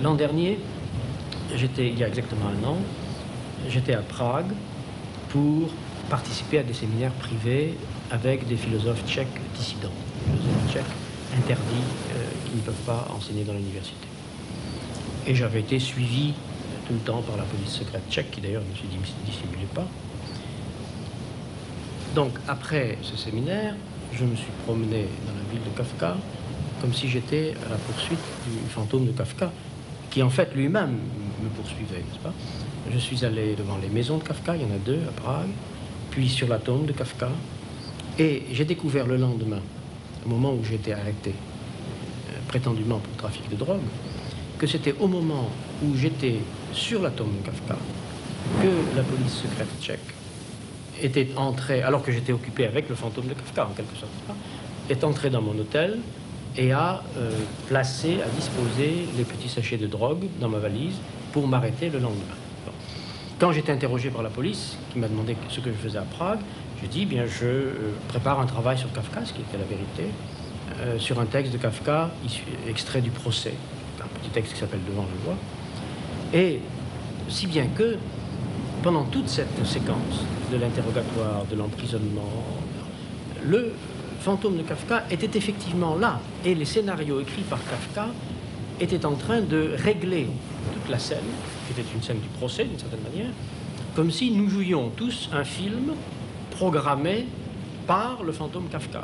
L'an dernier, il y a exactement un an, j'étais à Prague pour participer à des séminaires privés avec des philosophes tchèques dissidents, des philosophes tchèques interdits qui ne peuvent pas enseigner dans l'université. Et j'avais été suivi tout le temps par la police secrète tchèque, qui d'ailleurs ne se dissimulait pas. Donc après ce séminaire, je me suis promené dans la ville de Kafka comme si j'étais à la poursuite du fantôme de Kafka, qui en fait lui-même me poursuivait, n'est-ce pas? Je suis allé devant les maisons de Kafka, il y en a deux à Prague, puis sur la tombe de Kafka, et j'ai découvert le lendemain, au moment où j'ai été arrêté, prétendument pour trafic de drogue, que c'était au moment où j'étais sur la tombe de Kafka que la police secrète tchèque était entrée, alors que j'étais occupé avec le fantôme de Kafka en quelque sorte, est entrée dans mon hôtel et a placé, a disposé les petits sachets de drogue dans ma valise pour m'arrêter le lendemain. Bon. Quand j'étais interrogé par la police, qui m'a demandé ce que je faisais à Prague, je dis, bien, je prépare un travail sur Kafka, ce qui était la vérité, sur un texte de Kafka extrait du procès, un petit texte qui s'appelle Devant le voix, et si bien que pendant toute cette séquence de l'interrogatoire, de l'emprisonnement, le fantôme de Kafka était effectivement là, et les scénarios écrits par Kafka étaient en train de régler toute la scène, qui était une scène du procès d'une certaine manière, comme si nous jouions tous un film programmé par le fantôme Kafka.